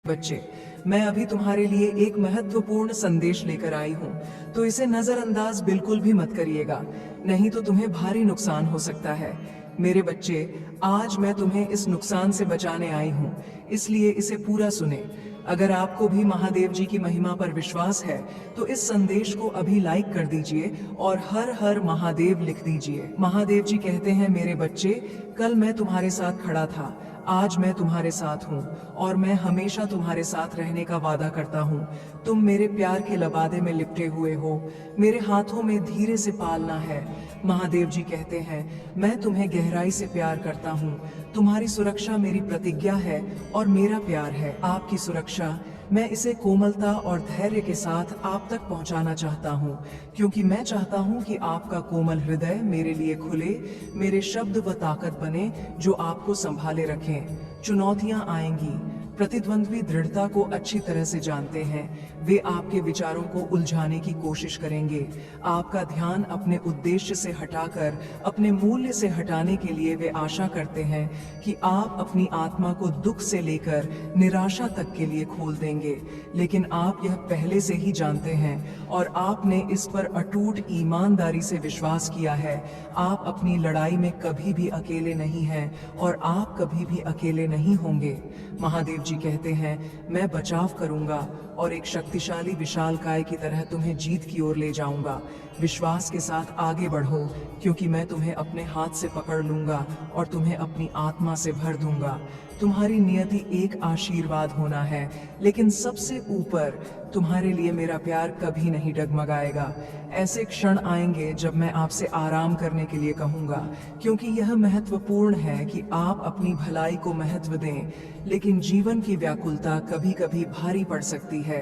बच्चे, मैं अभी तुम्हारे लिए एक महत्वपूर्ण संदेश लेकर आई हूँ, तो इसे नजरअंदाज बिल्कुल भी मत करिएगा, नहीं तो तुम्हें भारी नुकसान हो सकता है। मेरे बच्चे, आज मैं तुम्हें इस नुकसान से बचाने आई हूँ, इसलिए इसे पूरा सुने। अगर आपको भी महादेव जी की महिमा पर विश्वास है, तो इस संदेश को अभी लाइक कर दीजिए और हर हर महादेव लिख दीजिए। महादेव जी कहते हैं, मेरे बच्चे, कल मैं तुम्हारे साथ खड़ा था, आज मैं तुम्हारे साथ हूँ और मैं हमेशा तुम्हारे साथ रहने का वादा करता हूँ। तुम मेरे प्यार के लबादे में लिपटे हुए हो, मेरे हाथों में धीरे से पालना है। महादेव जी कहते हैं, मैं तुम्हें गहराई से प्यार करता हूँ, तुम्हारी सुरक्षा मेरी प्रतिज्ञा है और मेरा प्यार है। आपकी सुरक्षा, मैं इसे कोमलता और धैर्य के साथ आप तक पहुंचाना चाहता हूं, क्योंकि मैं चाहता हूं कि आपका कोमल हृदय मेरे लिए खुले, मेरे शब्द व ताकत बने जो आपको संभाले रखें। चुनौतियां आएंगी, प्रतिद्वंद्वी दृढ़ता को अच्छी तरह से जानते हैं, वे आपके विचारों को उलझाने की कोशिश करेंगे। आपका ध्यान अपने उद्देश्य से हटाकर अपने मूल्य से हटाने के लिए वे आशा करते हैं कि आप अपनी आत्मा को दुख से लेकर निराशा तक के लिए खोल देंगे, लेकिन आप यह पहले से ही जानते हैं और आपने इस पर अटूट ईमानदारी से विश्वास किया है। आप अपनी लड़ाई में कभी भी अकेले नहीं हैं और आप कभी भी अकेले नहीं होंगे। महादेव जी कहते हैं, मैं बचाव करूंगा और एक शक्तिशाली विशालकाय की तरह तुम्हें जीत की ओर ले जाऊंगा। विश्वास के साथ आगे बढ़ो, क्योंकि मैं तुम्हें अपने हाथ से पकड़ लूंगा और तुम्हें अपनी आत्मा से भर दूंगा। तुम्हारी नियति एक आशीर्वाद होना है, लेकिन सबसे ऊपर तुम्हारे लिए मेरा प्यार कभी नहीं डगमगाएगा। ऐसे क्षण आएंगे जब मैं आपसे आराम करने के लिए कहूंगा, क्योंकि यह महत्वपूर्ण है कि आप अपनी भलाई को महत्व दें, लेकिन जीवन की व्याकुलता कभी कभी भारी पड़ सकती है।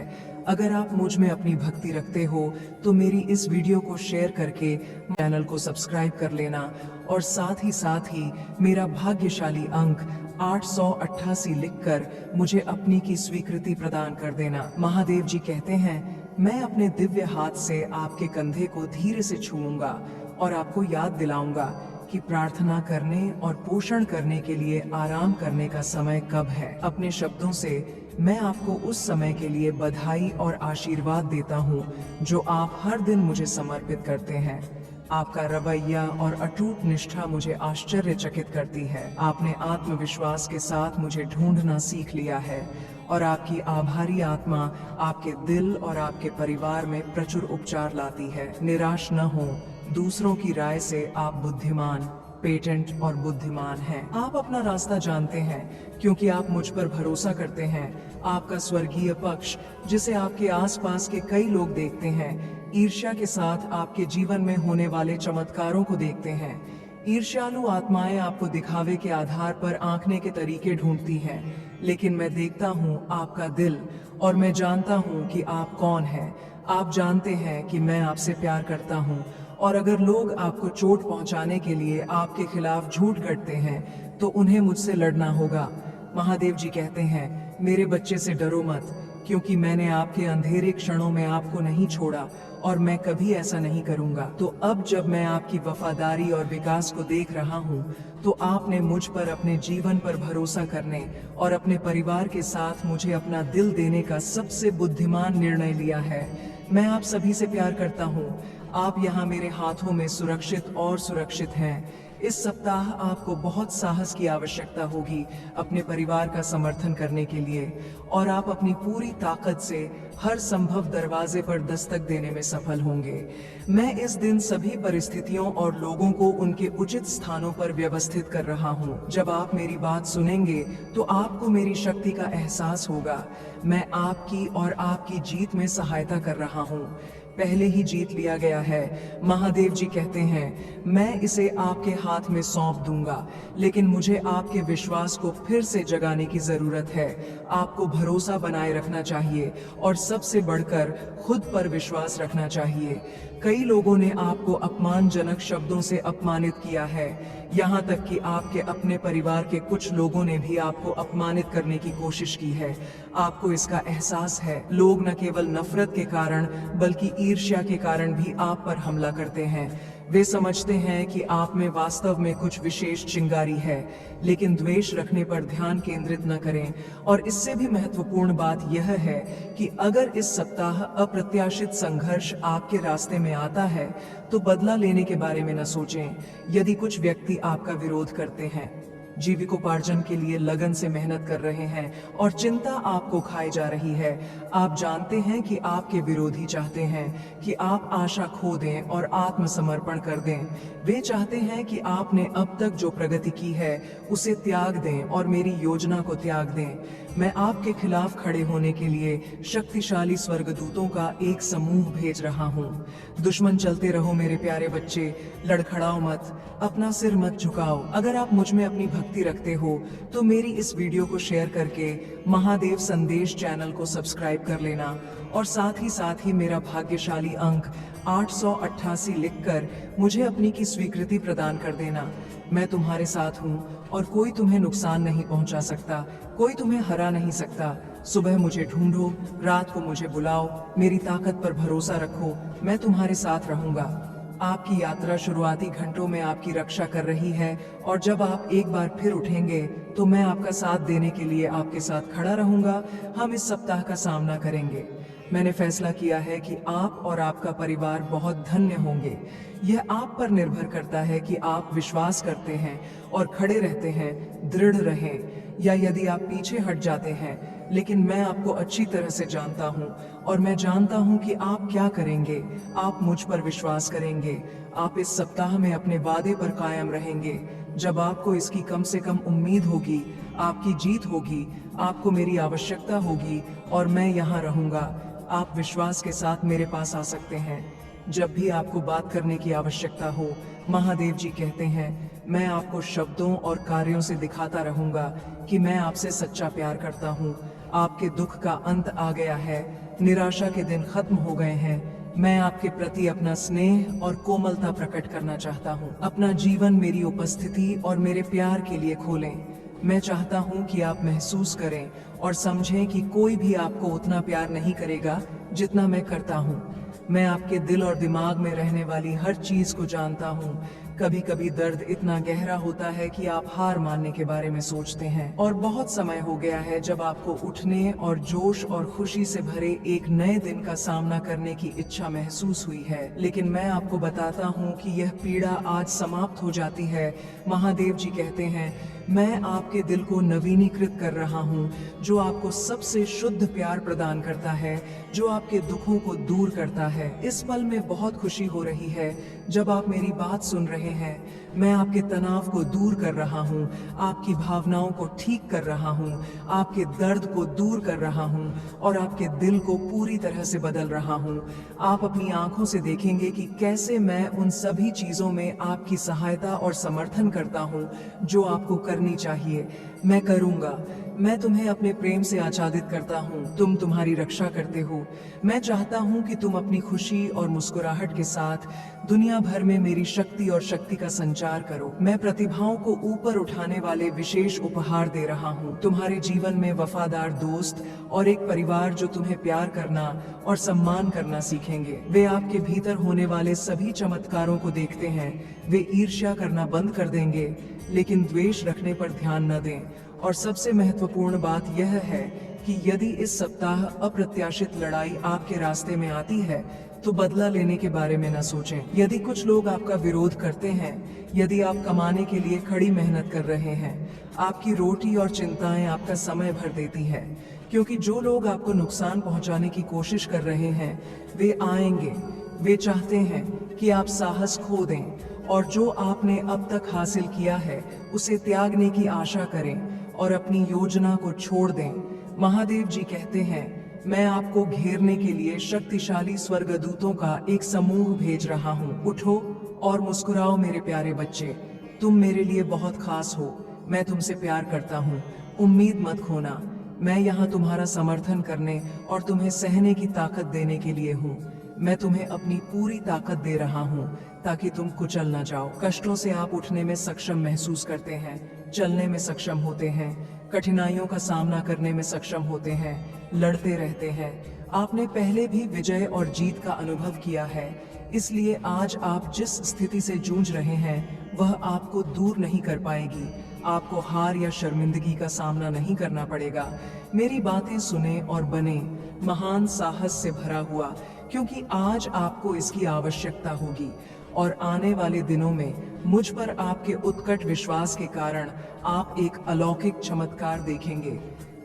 अगर आप मुझ में अपनी भक्ति रखते हो तो मेरी इस वीडियो को शेयर करके चैनल को सब्सक्राइब कर लेना और साथ ही मेरा भाग्यशाली अंक 888 लिखकर मुझे अपनी की स्वीकृति प्रदान कर देना। महादेव जी कहते हैं, मैं अपने दिव्य हाथ से आपके कंधे को धीरे से छूऊंगा और आपको याद दिलाऊंगा कि प्रार्थना करने और पोषण करने के लिए आराम करने का समय कब है। अपने शब्दों से मैं आपको उस समय के लिए बधाई और आशीर्वाद देता हूँ जो आप हर दिन मुझे समर्पित करते हैं। आपका रवैया और अटूट निष्ठा मुझे आश्चर्यचकित करती है। आपने आत्मविश्वास के साथ मुझे ढूंढना सीख लिया है और आपकी आभारी आत्मा आपके दिल और आपके परिवार में प्रचुर उपचार लाती है। निराश न हो, दूसरों की राय से आप बुद्धिमान, पेटेंट और बुद्धिमान हैं। आप अपना रास्ता जानते हैं, क्योंकि आप मुझ पर भरोसा करते हैं। आपका स्वर्गीय पक्ष, जिसे आपके आसपास के कई लोग देखते हैं, ईर्ष्या के साथ आपके जीवन में होने वाले चमत्कारों को देखते हैं। ईर्ष्यालु आत्माएं आपको दिखावे के आधार पर आंकने के तरीके ढूंढती हैं, लेकिन मैं देखता हूँ आपका दिल और मैं जानता हूँ कि आप कौन हैं। आप जानते हैं कि मैं आपसे प्यार करता हूँ और अगर लोग आपको चोट पहुंचाने के लिए आपके खिलाफ झूठ गढ़ते हैं तो उन्हें मुझसे लड़ना होगा। महादेव जी कहते हैं, मेरे बच्चे से डरो मत, क्योंकि मैंने आपके अंधेरे क्षणों में आपको नहीं छोड़ा और मैं कभी ऐसा नहीं करूंगा। तो अब जब मैं आपकी वफादारी और विकास को देख रहा हूँ, तो आपने मुझ पर अपने जीवन पर भरोसा करने और अपने परिवार के साथ मुझे अपना दिल देने का सबसे बुद्धिमान निर्णय लिया है। मैं आप सभी से प्यार करता हूँ। आप यहाँ मेरे हाथों में सुरक्षित और सुरक्षित हैं। इस सप्ताह आपको बहुत साहस की आवश्यकता होगी अपने परिवार का समर्थन करने के लिए, और आप अपनी पूरी ताकत से हर संभव दरवाजे पर दस्तक देने में सफल होंगे। मैं इस दिन सभी परिस्थितियों और लोगों को उनके उचित स्थानों पर व्यवस्थित कर रहा हूँ। जब आप मेरी बात सुनेंगे तो आपको मेरी शक्ति का एहसास होगा। मैं आपकी और आपकी जीत में सहायता कर रहा हूँ। पहले ही जीत लिया गया है। महादेव जी कहते हैं, मैं इसे आपके हाथ में सौंप दूंगा, लेकिन मुझे आपके विश्वास को फिर से जगाने की जरूरत है। आपको भरोसा बनाए रखना चाहिए और सबसे बढ़कर खुद पर विश्वास रखना चाहिए। कई लोगों ने आपको अपमानजनक शब्दों से अपमानित किया है, यहाँ तक कि आपके अपने परिवार के कुछ लोगों ने भी आपको अपमानित करने की कोशिश की है। आपको इसका एहसास है। लोग न केवल नफरत के कारण बल्कि ईर्ष्या के कारण भी आप पर हमला करते हैं। वे समझते हैं कि आप में वास्तव में कुछ विशेष चिंगारी है, लेकिन द्वेष रखने पर ध्यान केंद्रित न करें। और इससे भी महत्वपूर्ण बात यह है कि अगर इस सप्ताह अप्रत्याशित संघर्ष आपके रास्ते में आता है, तो बदला लेने के बारे में न सोचें। यदि कुछ व्यक्ति आपका विरोध करते हैं, जीविकोपार्जन के लिए लगन से मेहनत कर रहे हैं और चिंता आपको खाई जा रही है, आप जानते हैं कि आपके विरोधी चाहते हैं कि आप आशा खो दें और आत्मसमर्पण कर दें। वे चाहते हैं कि आपने अब तक जो प्रगति की है उसे त्याग दें और मेरी योजना को त्याग दें। मैं आपके खिलाफ खड़े होने के लिए शक्तिशाली स्वर्गदूतों का एक समूह भेज रहा हूँ। दुश्मन चलते रहो मेरे प्यारे बच्चे, लड़खड़ाओ मत, अपना सिर मत झुकाओ। अगर आप मुझ में अपनी भक्ति रखते हो तो मेरी इस वीडियो को शेयर करके महादेव संदेश चैनल को सब्सक्राइब कर लेना और साथ ही मेरा भाग्यशाली अंक 888 लिखकर मुझे अपनी की स्वीकृति प्रदान कर देना। मैं तुम्हारे साथ हूँ और कोई तुम्हें नुकसान नहीं पहुंचा सकता, कोई तुम्हें हरा नहीं सकता। सुबह मुझे ढूंढो, रात को मुझे बुलाओ, मेरी ताकत पर भरोसा रखो, मैं तुम्हारे साथ रहूंगा। आपकी यात्रा शुरुआती घंटों में आपकी रक्षा कर रही है और जब आप एक बार फिर उठेंगे तो मैं आपका साथ देने के लिए आपके साथ खड़ा रहूंगा। हम इस सप्ताह का सामना करेंगे। मैंने फैसला किया है कि आप और आपका परिवार बहुत धन्य होंगे। यह आप पर निर्भर करता है कि आप विश्वास करते हैं और खड़े रहते हैं, दृढ़ रहें, या यदि आप पीछे हट जाते हैं। लेकिन मैं आपको अच्छी तरह से जानता हूं और मैं जानता हूं कि आप क्या करेंगे। आप मुझ पर विश्वास करेंगे। आप इस सप्ताह में अपने वादे पर कायम रहेंगे। जब आपको इसकी कम से कम उम्मीद होगी, आपकी जीत होगी, आपको मेरी आवश्यकता होगी और मैं यहाँ रहूंगा। आप विश्वास के साथ मेरे पास आ सकते हैं जब भी आपको बात करने की आवश्यकता हो। महादेव जी कहते हैं, मैं आपको शब्दों और कार्यों से दिखाता रहूंगा कि मैं आपसे सच्चा प्यार करता हूँ। आपके दुख का अंत आ गया है, निराशा के दिन खत्म हो गए हैं। मैं आपके प्रति अपना स्नेह और कोमलता प्रकट करना चाहता हूँ। अपना जीवन मेरी उपस्थिति और मेरे प्यार के लिए खोलें। मैं चाहता हूँ कि आप महसूस करें और समझें कि कोई भी आपको उतना प्यार नहीं करेगा जितना मैं करता हूँ। मैं आपके दिल और दिमाग में रहने वाली हर चीज को जानता हूँ। कभी कभी दर्द इतना गहरा होता है कि आप हार मानने के बारे में सोचते हैं और बहुत समय हो गया है जब आपको उठने और जोश और खुशी से भरे एक नए दिन का सामना करने की इच्छा महसूस हुई है। लेकिन मैं आपको बताता हूँ कि यह पीड़ा आज समाप्त हो जाती है। महादेव जी कहते हैं, मैं आपके दिल को नवीनीकृत कर रहा हूँ, जो आपको सबसे शुद्ध प्यार प्रदान करता है, जो आपके दुखों को दूर करता है। इस पल में बहुत खुशी हो रही है जब आप मेरी बात सुन रहे हैं। मैं आपके तनाव को दूर कर रहा हूँ, आपकी भावनाओं को ठीक कर रहा हूँ, आपके दर्द को दूर कर रहा हूँ और आपके दिल को पूरी तरह से बदल रहा हूँ। आप अपनी आंखों से देखेंगे कि कैसे मैं उन सभी चीजों में आपकी सहायता और समर्थन करता हूँ जो आपको करनी चाहिए। मैं करूँगा। मैं तुम्हें अपने प्रेम से आच्छादित करता हूँ, तुम तुम्हारी रक्षा करते हो। मैं चाहता हूँ कि तुम अपनी खुशी और मुस्कुराहट के साथ दुनिया भर में मेरी शक्ति और शक्ति का संचार करो। मैं प्रतिभाओं को ऊपर उठाने वाले विशेष उपहार दे रहा हूँ। तुम्हारे जीवन में वफादार दोस्त और एक परिवार जो तुम्हें प्यार करना और सम्मान करना सीखेंगे। वे आपके भीतर होने वाले सभी चमत्कारों को देखते हैं। वे ईर्ष्या करना बंद कर देंगे, लेकिन द्वेष रखने पर ध्यान न दें। और सबसे महत्वपूर्ण बात यह है कि यदि इस सप्ताह अप्रत्याशित लड़ाई आपके रास्ते में आती है तो बदला लेने के बारे में न सोचें। यदि कुछ लोग आपका विरोध करते हैं, यदि आप कमाने के लिए कड़ी मेहनत कर रहे हैं, आपकी रोटी और चिंताएं आपका समय भर देती है, क्योंकि जो लोग आपको नुकसान पहुंचाने की कोशिश कर रहे हैं वे आएंगे। वे चाहते हैं कि आप साहस खो दें और जो आपने अब तक हासिल किया है उसे त्यागने की आशा करें और अपनी योजना को छोड़ दें। महादेव जी कहते हैं, मैं आपको घेरने के लिए शक्तिशाली स्वर्गदूतों का एक समूह भेज रहा हूँ। उठो और मुस्कुराओ मेरे प्यारे बच्चे, तुम मेरे लिए बहुत खास हो। मैं तुमसे प्यार करता हूँ, उम्मीद मत खोना। मैं यहाँ तुम्हारा समर्थन करने और तुम्हें सहने की ताकत देने के लिए हूँ। मैं तुम्हें अपनी पूरी ताकत दे रहा हूँ ताकि तुम कुचल न जाओ। कष्टों से आप उठने में सक्षम महसूस करते हैं, चलने में सक्षम होते हैं, कठिनाइयों का सामना करने में सक्षम होते हैं, लड़ते रहते हैं। आपने पहले भी विजय और जीत का अनुभव किया है, इसलिए आज आप जिस स्थिति से जूझ रहे हैं वह आपको दूर नहीं कर पाएगी। आपको हार या शर्मिंदगी का सामना नहीं करना पड़ेगा। मेरी बातें सुने और बने महान साहस से भरा हुआ, क्योंकि आज आपको इसकी आवश्यकता होगी। और आने वाले दिनों में मुझ पर आपके उत्कट विश्वास के कारण आप एक अलौकिक चमत्कार देखेंगे।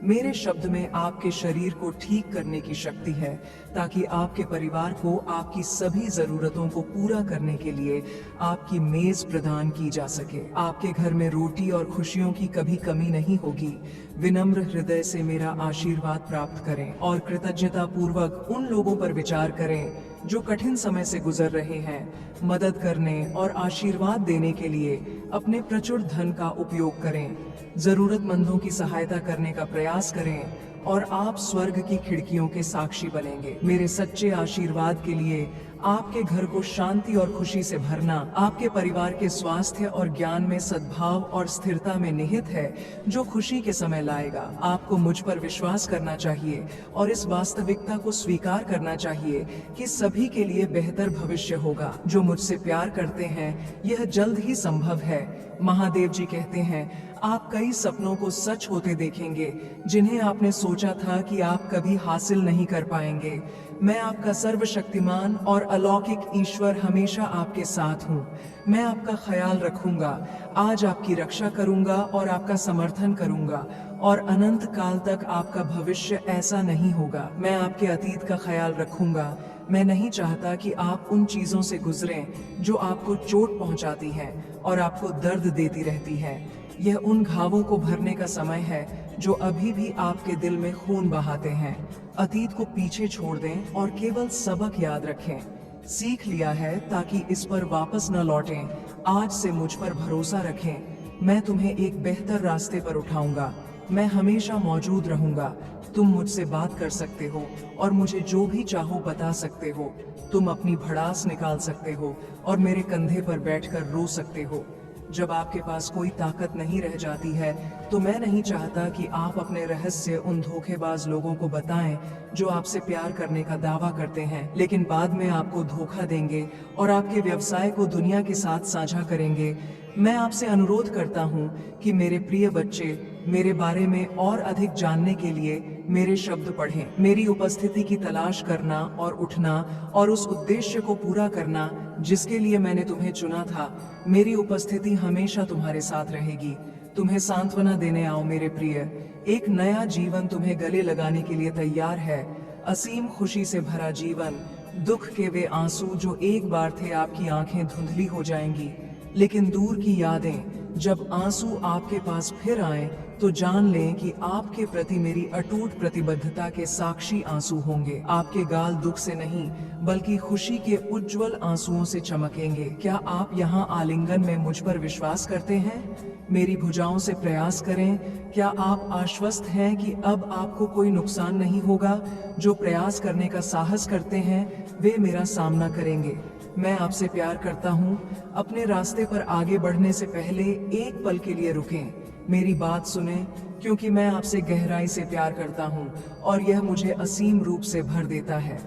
मेरे शब्द में आपके शरीर को ठीक करने की शक्ति है, ताकि आपके परिवार को आपकी सभी जरूरतों को पूरा करने के लिए आपकी मेज प्रदान की जा सके। आपके घर में रोटी और खुशियों की कभी कमी नहीं होगी। विनम्र हृदय से मेरा आशीर्वाद प्राप्त करें और कृतज्ञता पूर्वक उन लोगों पर विचार करें जो कठिन समय से गुजर रहे हैं। मदद करने और आशीर्वाद देने के लिए अपने प्रचुर धन का उपयोग करें। जरूरतमंदों की सहायता करने का प्रयास करें और आप स्वर्ग की खिड़कियों के साक्षी बनेंगे। मेरे सच्चे आशीर्वाद के लिए आपके घर को शांति और खुशी से भरना आपके परिवार के स्वास्थ्य और ज्ञान में सद्भाव और स्थिरता में निहित है, जो खुशी के समय लाएगा। आपको मुझ पर विश्वास करना चाहिए और इस वास्तविकता को स्वीकार करना चाहिए कि सभी के लिए बेहतर भविष्य होगा। जो मुझसे प्यार करते हैं, यह जल्द ही संभव है। महादेव जी कहते हैं, आप कई सपनों को सच होते देखेंगे जिन्हें आपने सोचा था कि आप कभी हासिल नहीं कर पाएंगे। मैं आपका सर्वशक्तिमान और अलौकिक ईश्वर हमेशा आपके साथ हूँ। मैं आपका ख्याल रखूंगा, आज आपकी रक्षा करूंगा और आपका समर्थन करूंगा, और अनंत काल तक आपका भविष्य ऐसा नहीं होगा। मैं आपके अतीत का ख्याल रखूंगा। मैं नहीं चाहता कि आप उन चीजों से गुजरें जो आपको चोट पहुंचाती हैं और आपको दर्द देती रहती हैं। यह उन घावों को भरने का समय है जो अभी भी आपके दिल में खून बहाते हैं। अतीत को पीछे छोड़ दें और केवल सबक याद रखें। सीख लिया है ताकि इस पर वापस न लौटें। आज से मुझ पर भरोसा रखें। मैं तुम्हें एक बेहतर रास्ते पर उठाऊंगा। मैं हमेशा मौजूद रहूंगा। तुम मुझसे बात कर सकते हो और मुझे जो भी चाहो बता सकते हो। तुम अपनी भड़ास निकाल सकते हो और मेरे कंधे पर बैठकर रो सकते हो। जब आपके पास कोई ताकत नहीं रह जाती है, तो मैं नहीं चाहता कि आप अपने रहस्य उन धोखेबाज लोगों को बताएं जो आपसे प्यार करने का दावा करते हैं, लेकिन बाद में आपको धोखा देंगे और आपके व्यवसाय को दुनिया के साथ साझा करेंगे। मैं आपसे अनुरोध करता हूं कि मेरे प्रिय बच्चे, मेरे बारे में और अधिक जानने के लिए मेरे शब्द पढ़ें। मेरी उपस्थिति की तलाश करना और उठना और उस उद्देश्य को पूरा करना जिसके लिए मैंने तुम्हें चुना था। मेरी उपस्थिति हमेशा तुम्हारे साथ रहेगी। तुम्हें सांत्वना देने आओ मेरे प्रिय। एक नया जीवन तुम्हें गले लगाने के लिए तैयार है। असीम खुशी से भरा जीवन। दुख के वे आंसू जो एक बार थे, आपकी आंखें धुंधली हो जाएंगी, लेकिन दूर की यादें जब आंसू आपके पास फिर आए तो जान लें कि आपके प्रति मेरी अटूट प्रतिबद्धता के साक्षी आंसू होंगे। आपके गाल दुख से नहीं बल्कि खुशी के उज्जवल आंसुओं से चमकेंगे। क्या आप यहाँ आलिंगन में मुझ पर विश्वास करते हैं? मेरी भुजाओं से प्रयास करें। क्या आप आश्वस्त हैं कि अब आपको कोई नुकसान नहीं होगा? जो प्रयास करने का साहस करते हैं वे मेरा सामना करेंगे। मैं आपसे प्यार करता हूँ। अपने रास्ते पर आगे बढ़ने से पहले एक पल के लिए रुकें। मेरी बात सुने, क्योंकि मैं आपसे गहराई से प्यार करता हूँ और यह मुझे असीम रूप से भर देता है।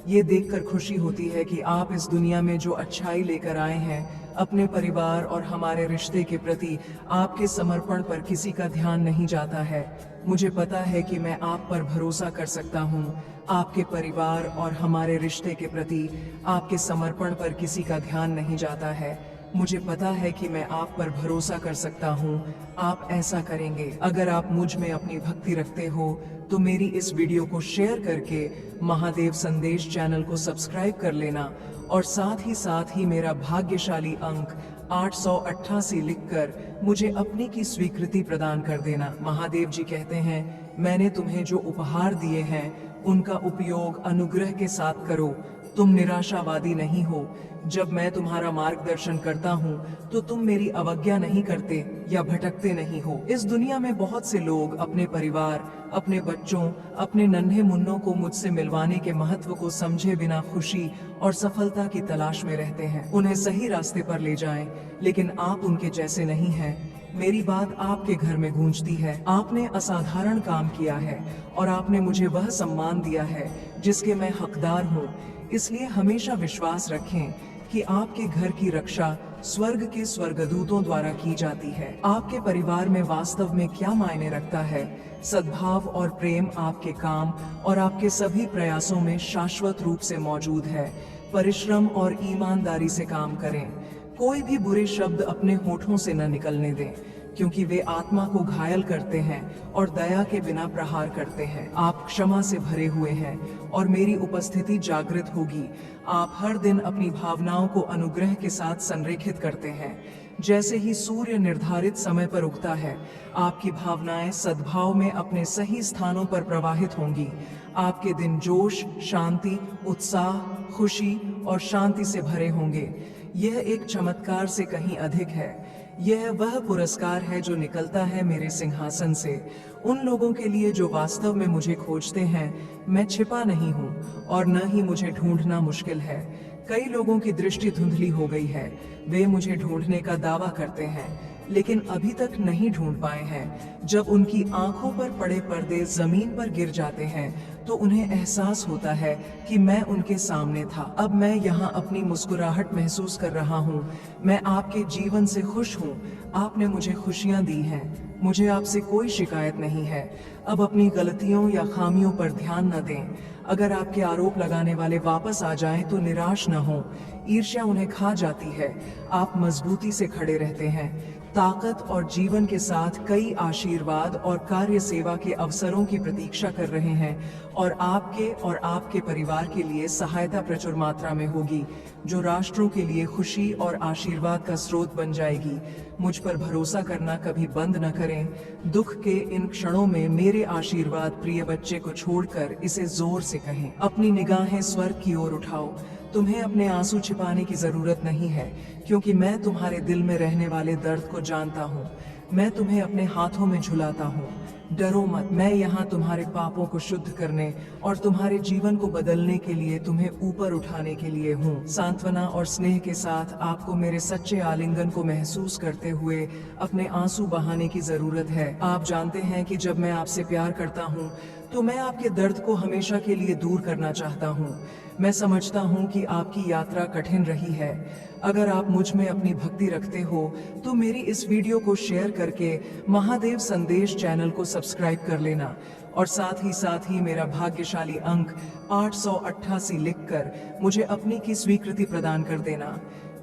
ये देखकर खुशी होती है कि आप इस दुनिया में जो अच्छाई लेकर आए हैं, अपने परिवार और हमारे रिश्ते के प्रति आपके समर्पण पर किसी का ध्यान नहीं जाता है। मुझे पता है कि मैं आप पर भरोसा कर सकता हूँ। आपके परिवार और हमारे रिश्ते के प्रति आपके समर्पण पर किसी का ध्यान नहीं जाता है। मुझे पता है कि मैं आप पर भरोसा कर सकता हूँ। आप ऐसा करेंगे। अगर आप मुझ में अपनी भक्ति रखते हो तो मेरी इस वीडियो को शेयर करके महादेव संदेश चैनल को सब्सक्राइब कर लेना और साथ ही मेरा भाग्यशाली अंक 888 लिखकर मुझे अपनी की स्वीकृति प्रदान कर देना। महादेव जी कहते हैं, मैंने तुम्हें जो उपहार दिए हैं उनका उपयोग अनुग्रह के साथ करो। तुम निराशावादी नहीं हो। जब मैं तुम्हारा मार्गदर्शन करता हूँ तो तुम मेरी अवज्ञा नहीं करते या भटकते नहीं हो। इस दुनिया में बहुत से लोग अपने परिवार, अपने बच्चों, अपने नन्हे मुन्नों को मुझसे मिलवाने के महत्व को समझे बिना खुशी और सफलता की तलाश में रहते हैं। उन्हें सही रास्ते पर ले जाएं, लेकिन आप उनके जैसे नहीं हैं। मेरी बात आपके घर में गूंजती है। आपने असाधारण काम किया है और आपने मुझे वह सम्मान दिया है जिसके मैं हकदार हूँ। इसलिए हमेशा विश्वास रखें कि आपके घर की रक्षा स्वर्ग के स्वर्गदूतों द्वारा की जाती है। आपके परिवार में वास्तव में क्या मायने रखता है? सद्भाव और प्रेम आपके काम और आपके सभी प्रयासों में शाश्वत रूप से मौजूद है। परिश्रम और ईमानदारी से काम करें। कोई भी बुरे शब्द अपने होठों से न निकलने दें, क्योंकि वे आत्मा को घायल करते हैं और दया के बिना प्रहार करते हैं। आप क्षमा से भरे हुए हैं और मेरी उपस्थिति जागृत होगी। आप हर दिन अपनी भावनाओं को अनुग्रह के साथ संरेखित करते हैं। जैसे ही सूर्य निर्धारित समय पर उगता है, आपकी भावनाएं सद्भाव में अपने सही स्थानों पर प्रवाहित होंगी। आपके दिन जोश, शांति, उत्साह, खुशी और शांति से भरे होंगे। यह एक चमत्कार से कहीं अधिक है। यह वह पुरस्कार है जो निकलता है मेरे सिंहासन से। उन लोगों के लिए जो वास्तव में मुझे खोजते हैं, मैं छिपा नहीं हूँ और न ही मुझे ढूंढना मुश्किल है। कई लोगों की दृष्टि धुंधली हो गई है। वे मुझे ढूंढने का दावा करते हैं, लेकिन अभी तक नहीं ढूंढ पाए हैं। जब उनकी आंखों पर पड़े पर्दे जमीन पर गिर जाते हैं, तो उन्हें एहसास होता है कि मैं उनके सामने था। अब मैं यहाँ अपनी मुस्कुराहट महसूस कर रहा हूँ। मैं आपके जीवन से खुश हूँ। आपने मुझे खुशियाँ दी हैं। मुझे आपसे कोई शिकायत नहीं है। अब अपनी गलतियों या खामियों पर ध्यान न दें। अगर आपके आरोप लगाने वाले वापस आ जाएं तो निराश न हो। ईर्ष्या उन्हें खा जाती है। आप मजबूती से खड़े रहते हैं। ताकत और जीवन के साथ कई आशीर्वाद और कार्य सेवा के अवसरों की प्रतीक्षा कर रहे हैं और आपके परिवार के लिए सहायता प्रचुर मात्रा में होगी, जो राष्ट्रों के लिए खुशी और आशीर्वाद का स्रोत बन जाएगी। मुझ पर भरोसा करना कभी बंद न करें। दुख के इन क्षणों में मेरे आशीर्वाद प्रिय बच्चे को छोड़कर इसे जोर से कहें। अपनी निगाहें स्वर्ग की ओर उठाओ। तुम्हें अपने आंसू छिपाने की जरूरत नहीं है, क्योंकि मैं तुम्हारे दिल में रहने वाले दर्द को जानता हूँ। मैं तुम्हें अपने हाथों में झुलाता हूँ। डरो मत, मैं यहाँ तुम्हारे पापों को शुद्ध करने और तुम्हारे जीवन को बदलने के लिए तुम्हें ऊपर उठाने के लिए हूँ। सांत्वना और स्नेह के साथ आपको मेरे सच्चे आलिंगन को महसूस करते हुए अपने आंसू बहाने की जरूरत है। आप जानते हैं कि जब मैं आपसे प्यार करता हूँ, तो मैं आपके दर्द को हमेशा के लिए दूर करना चाहता हूँ। मैं समझता हूँ कि आपकी यात्रा कठिन रही है। अगर आप मुझ में अपनी भक्ति रखते हो, तो मेरी इस वीडियो को शेयर करके महादेव संदेश चैनल को सब्सक्राइब कर लेना और साथ ही मेरा भाग्यशाली अंक 888 लिखकर मुझे अपनी की स्वीकृति प्रदान कर देना।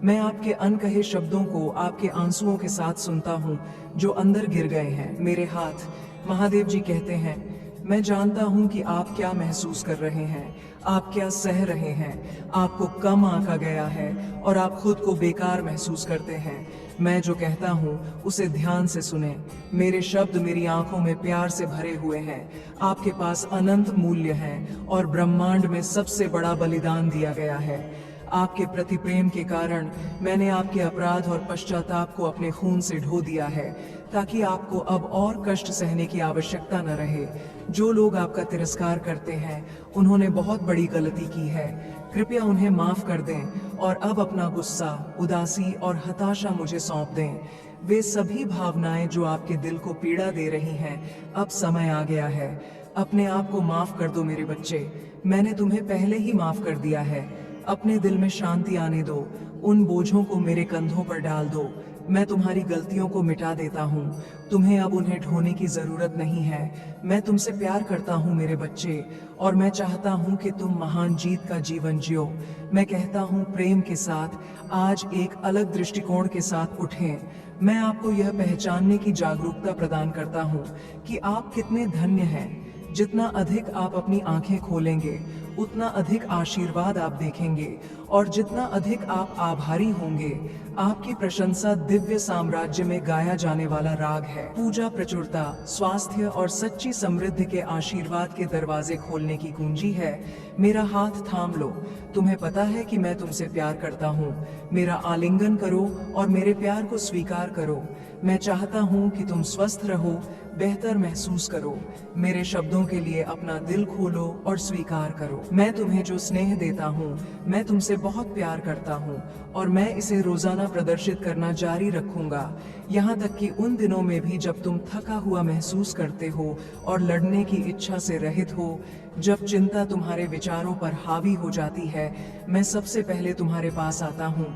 मैं आपके अनकहे शब्दों को आपके आंसुओं के साथ सुनता हूँ, जो अंदर गिर गए हैं। मेरे हाथ, महादेव जी कहते हैं, मैं जानता हूँ कि आप क्या महसूस कर रहे हैं, आप क्या सह रहे हैं। आपको कम आंका गया है और आप खुद को बेकार महसूस करते हैं। मैं जो कहता हूँ उसे ध्यान से सुने। मेरे शब्द मेरी आंखों में प्यार से भरे हुए हैं। आपके पास अनंत मूल्य हैं और ब्रह्मांड में सबसे बड़ा बलिदान दिया गया है। आपके प्रति प्रेम के कारण मैंने आपके अपराध और पश्चाताप को अपने खून से ढो दिया है, ताकि आपको अब और कष्ट सहने की आवश्यकता न रहे। जो लोग आपका तिरस्कार करते हैं, उन्होंने बहुत बड़ी गलती की है। कृपया उन्हें माफ कर दें और अब अपना गुस्सा, उदासी और हताशा मुझे सौंप दें। वे सभी भावनाएं जो आपके दिल को पीड़ा दे रही हैं, अब समय आ गया है। अपने आप को माफ कर दो मेरे बच्चे। मैंने तुम्हें पहले ही माफ कर दिया है। अपने दिल में शांति आने दो। उन बोझों को मेरे कंधों पर डाल दो। मैं तुम्हारी गलतियों को मिटा देता हूँ। तुम्हें अब उन्हें ढोने की जरूरत नहीं है। मैं तुमसे प्यार करता हूँ मेरे बच्चे, और मैं चाहता हूँ कि तुम महान जीत का जीवन जियो। मैं कहता हूँ प्रेम के साथ, आज एक अलग दृष्टिकोण के साथ उठें। मैं आपको यह पहचानने की जागरूकता प्रदान करता हूँ कि आप कितने धन्य हैं। जितना अधिक आप अपनी आंखें खोलेंगे, उतना अधिक आशीर्वाद आप देखेंगे, और जितना अधिक आप आभारी होंगे, आपकी प्रशंसा दिव्य साम्राज्य में गाया जाने वाला राग है। पूजा, प्रचुरता, स्वास्थ्य और सच्ची समृद्धि के आशीर्वाद के दरवाजे खोलने की कुंजी है। मेरा हाथ थाम लो। तुम्हें पता है कि मैं तुमसे प्यार करता हूँ। मेरा आलिंगन करो और मेरे प्यार को स्वीकार करो। मैं चाहता हूँ कि तुम स्वस्थ रहो, बेहतर महसूस करो। मेरे शब्दों के लिए अपना दिल खोलो और स्वीकार करो। मैं तुम्हें जो स्नेह देता हूँ, मैं तुमसे बहुत प्यार करता हूँ, और मैं इसे रोजाना प्रदर्शित करना जारी रखूंगा, यहाँ तक कि उन दिनों में भी जब तुम थका हुआ महसूस करते हो और लड़ने की इच्छा से रहित हो। जब चिंता तुम्हारे विचारों पर हावी हो जाती है, मैं सबसे पहले तुम्हारे पास आता हूँ।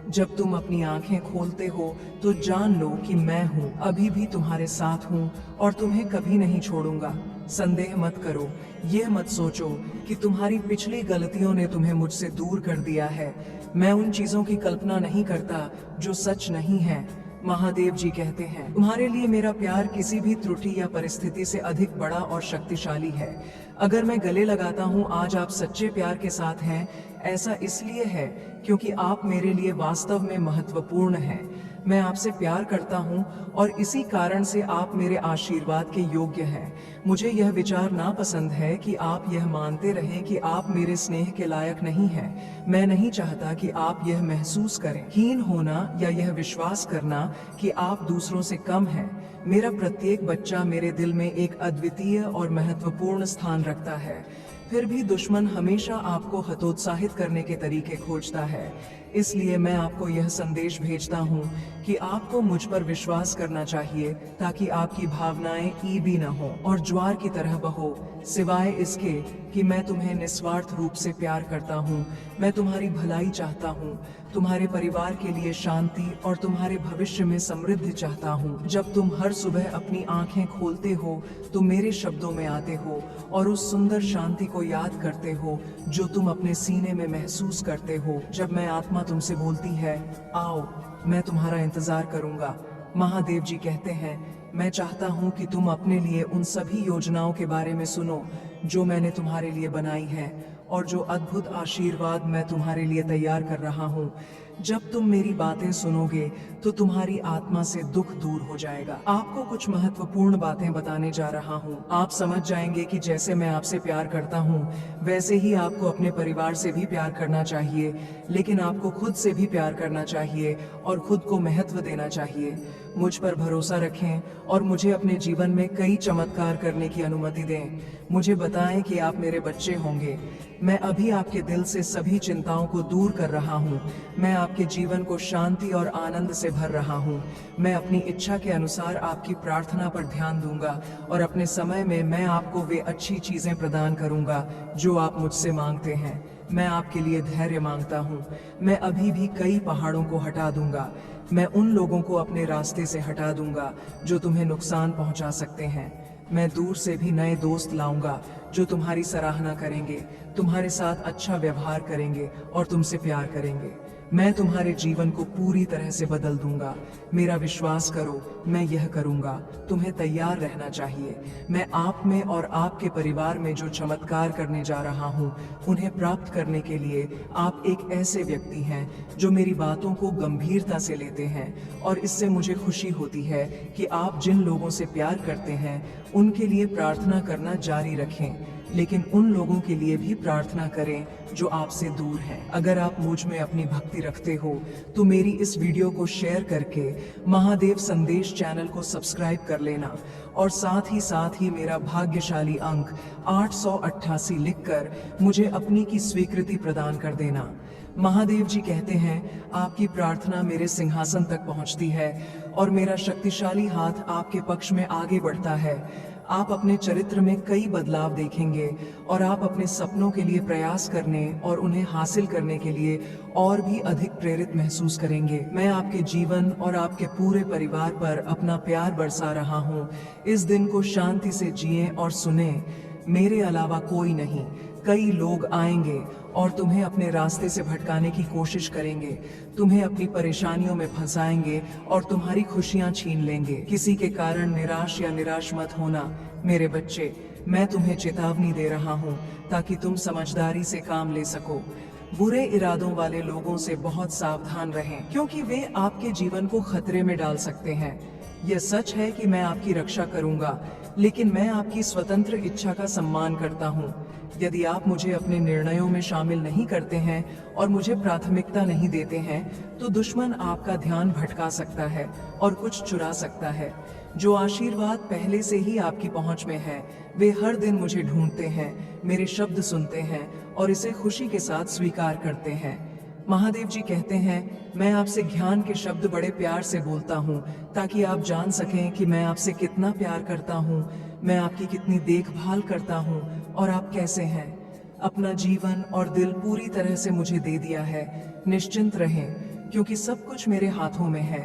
जब तुम अपनी आंखें खोलते हो तो जान लो कि मैं हूँ, अभी भी तुम्हारे साथ हूँ और तुम्हें कभी नहीं छोड़ूंगा। संदेह मत करो, यह मत सोचो कि तुम्हारी पिछली गलतियों ने तुम्हें मुझसे दूर कर दिया है। मैं उन चीजों की कल्पना नहीं करता जो सच नहीं है। महादेव जी कहते हैं, तुम्हारे लिए मेरा प्यार किसी भी त्रुटि या परिस्थिति से अधिक बड़ा और शक्तिशाली है। अगर मैं गले लगाता हूँ आज आप सच्चे प्यार के साथ हैं, ऐसा इसलिए है क्योंकि आप मेरे लिए वास्तव में महत्वपूर्ण हैं। मैं आपसे प्यार करता हूँ और इसी कारण से आप मेरे आशीर्वाद के योग्य हैं। मुझे यह विचार नापसंद है कि आप यह मानते रहें कि आप मेरे स्नेह के लायक नहीं हैं। मैं नहीं चाहता कि आप यह महसूस करें हीन होना या यह विश्वास करना कि आप दूसरों से कम हैं। मेरा प्रत्येक बच्चा मेरे दिल में एक अद्वितीय और महत्वपूर्ण स्थान रखता है। फिर भी दुश्मन हमेशा आपको हतोत्साहित करने के तरीके खोजता है। इसलिए मैं आपको यह संदेश भेजता हूँ कि आपको मुझ पर विश्वास करना चाहिए ताकि आपकी भावनाएं ईबी न हो और ज्वार की तरह बहो। सिवाय इसके कि मैं तुम्हें निस्वार्थ रूप से प्यार करता हूँ, मैं तुम्हारी भलाई चाहता हूँ, तुम्हारे परिवार के लिए शांति और तुम्हारे भविष्य में समृद्धि चाहता हूँ। जब तुम हर सुबह अपनी आंखें खोलते हो तो मेरे शब्दों में आते हो और उस सुंदर शांति को याद करते हो जो तुम अपने सीने में महसूस करते हो। जब मैं आत्मा तुमसे बोलती है आओ, मैं तुम्हारा इंतजार करूंगा। महादेव जी कहते हैं, मैं चाहता हूं कि तुम अपने लिए उन सभी योजनाओं के बारे में सुनो जो मैंने तुम्हारे लिए बनाई है और जो अद्भुत आशीर्वाद मैं तुम्हारे लिए तैयार कर रहा हूं। जब तुम मेरी बातें सुनोगे तो तुम्हारी आत्मा से दुख दूर हो जाएगा। आपको कुछ महत्वपूर्ण बातें बताने जा रहा हूं। आप समझ जाएंगे कि जैसे मैं आपसे प्यार करता हूं, वैसे ही आपको अपने परिवार से भी प्यार करना चाहिए, लेकिन आपको खुद से भी प्यार करना चाहिए और खुद को महत्व देना चाहिए। मुझ पर भरोसा रखें और मुझे अपने जीवन में कई चमत्कार करने की अनुमति दें। मुझे बताएं कि आप मेरे बच्चे होंगे। मैं अभी आपके दिल से सभी चिंताओं को दूर कर रहा हूँ। मैं आपके जीवन को शांति और आनंद से भर रहा हूँ। मैं अपनी इच्छा के अनुसार आपकी प्रार्थना पर ध्यान दूंगा और अपने समय में मैं आपको वे अच्छी चीजें प्रदान करूंगा जो आप मुझसे मांगते हैं। मैं आपके लिए धैर्य मांगता हूँ। मैं अभी भी कई पहाड़ों को हटा दूंगा। मैं उन लोगों को अपने रास्ते से हटा दूंगा जो तुम्हें नुकसान पहुंचा सकते हैं। मैं दूर से भी नए दोस्त लाऊंगा जो तुम्हारी सराहना करेंगे, तुम्हारे साथ अच्छा व्यवहार करेंगे और तुमसे प्यार करेंगे। मैं तुम्हारे जीवन को पूरी तरह से बदल दूंगा। मेरा विश्वास करो, मैं यह करूंगा। तुम्हें तैयार रहना चाहिए। मैं आप में और आपके परिवार में जो चमत्कार करने जा रहा हूं, उन्हें प्राप्त करने के लिए आप एक ऐसे व्यक्ति हैं जो मेरी बातों को गंभीरता से लेते हैं और इससे मुझे खुशी होती है कि आप जिन लोगों से प्यार करते हैं उनके लिए प्रार्थना करना जारी रखें, लेकिन उन लोगों के लिए भी प्रार्थना करें जो आपसे दूर हैं। अगर आप मुझ में अपनी भक्ति रखते हो तो मेरी इस वीडियो को शेयर करके महादेव संदेश चैनल को सब्सक्राइब कर लेना और साथ ही मेरा भाग्यशाली अंक 888 लिखकर मुझे अपनी की स्वीकृति प्रदान कर देना। महादेव जी कहते हैं, आपकी प्रार्थना मेरे सिंहासन तक पहुंचती है और मेरा शक्तिशाली हाथ आपके पक्ष में आगे बढ़ता है। आप अपने चरित्र में कई बदलाव देखेंगे और आप अपने सपनों के लिए प्रयास करने और उन्हें हासिल करने के लिए और भी अधिक प्रेरित महसूस करेंगे। मैं आपके जीवन और आपके पूरे परिवार पर अपना प्यार बरसा रहा हूँ। इस दिन को शांति से जिएं और सुने। मेरे अलावा कोई नहीं। कई लोग आएंगे और तुम्हें अपने रास्ते से भटकाने की कोशिश करेंगे, तुम्हें अपनी परेशानियों में फंसाएंगे और तुम्हारी खुशियां छीन लेंगे। किसी के कारण निराश मत होना मेरे बच्चे। मैं तुम्हें चेतावनी दे रहा हूँ ताकि तुम समझदारी से काम ले सको। बुरे इरादों वाले लोगों से बहुत सावधान रहें क्योंकि वे आपके जीवन को खतरे में डाल सकते हैं। यह सच है कि मैं आपकी रक्षा करूंगा, लेकिन मैं आपकी स्वतंत्र इच्छा का सम्मान करता हूँ। यदि आप मुझे अपने निर्णयों में शामिल नहीं करते हैं और मुझे प्राथमिकता नहीं देते हैं, तो दुश्मन आपका ध्यान भटका सकता है और कुछ चुरा सकता है। जो आशीर्वाद पहले से ही आपकी पहुंच में है, वे हर दिन मुझे ढूंढते हैं, मेरे शब्द सुनते हैं और इसे खुशी के साथ स्वीकार करते हैं। महादेव जी कहते हैं, मैं आपसे ज्ञान के शब्द बड़े प्यार से बोलता हूँ ताकि आप जान सकें कि मैं आपसे कितना प्यार करता हूँ, मैं आपकी कितनी देखभाल करता हूँ और आप कैसे हैं। अपना जीवन और दिल पूरी तरह से मुझे दे दिया है। निश्चिंत रहें, क्योंकि सब कुछ मेरे हाथों में है।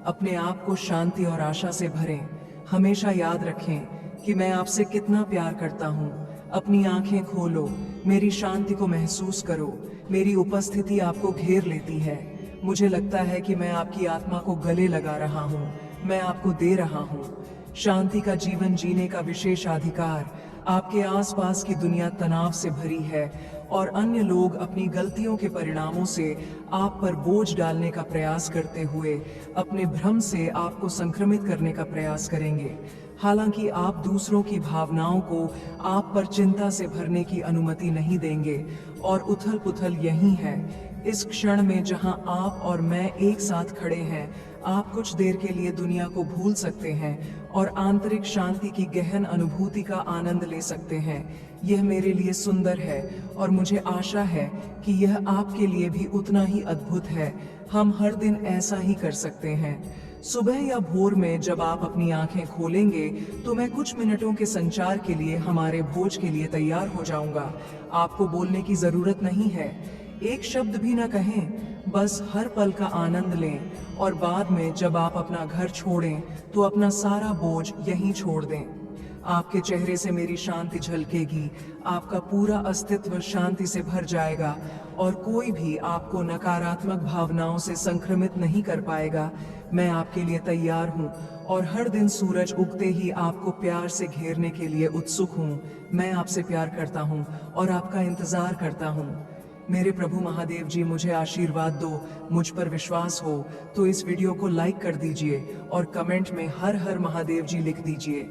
अपने आप को शांति और आशा से भरें। हमेशा याद रखें कि मैं आपसे कितना प्यार करता हूँ। अपनी आंखें खोलो, मेरी शांति को महसूस करो। मेरी उपस्थिति आपको घेर लेती है। मुझे लगता है कि मैं आपकी आत्मा को गले लगा रहा हूँ। मैं आपको दे रहा हूँ शांति का जीवन जीने का विशेषाधिकार। आपके आसपास की दुनिया तनाव से भरी है और अन्य लोग अपनी गलतियों के परिणामों से आप पर बोझ डालने का प्रयास करते हुए अपने भ्रम से आपको संक्रमित करने का प्रयास करेंगे। हालांकि आप दूसरों की भावनाओं को आप पर चिंता से भरने की अनुमति नहीं देंगे और उथल पुथल यही है। इस क्षण में जहां आप और मैं एक साथ खड़े हैं, आप कुछ देर के लिए दुनिया को भूल सकते हैं और आंतरिक शांति की गहन अनुभूति का आनंद ले सकते हैं। यह मेरे लिए सुंदर है और मुझे आशा है कि यह आपके लिए भी उतना ही अद्भुत है। हम हर दिन ऐसा ही कर सकते हैं। सुबह या भोर में जब आप अपनी आंखें खोलेंगे तो मैं कुछ मिनटों के संचार के लिए हमारे भोज के लिए तैयार हो जाऊंगा। आपको बोलने की जरूरत नहीं है, एक शब्द भी न कहें, बस हर पल का आनंद लें और बाद में जब आप अपना घर छोड़ें तो अपना सारा बोझ यहीं छोड़ दें। आपके चेहरे से मेरी शांति झलकेगी, आपका पूरा अस्तित्व शांति से भर जाएगा और कोई भी आपको नकारात्मक भावनाओं से संक्रमित नहीं कर पाएगा। मैं आपके लिए तैयार हूँ और हर दिन सूरज उगते ही आपको प्यार से घेरने के लिए उत्सुक हूँ। मैं आपसे प्यार करता हूँ और आपका इंतजार करता हूँ। मेरे प्रभु महादेव जी, मुझे आशीर्वाद दो। मुझ पर विश्वास हो तो इस वीडियो को लाइक कर दीजिए और कमेंट में हर हर महादेव जी लिख दीजिए।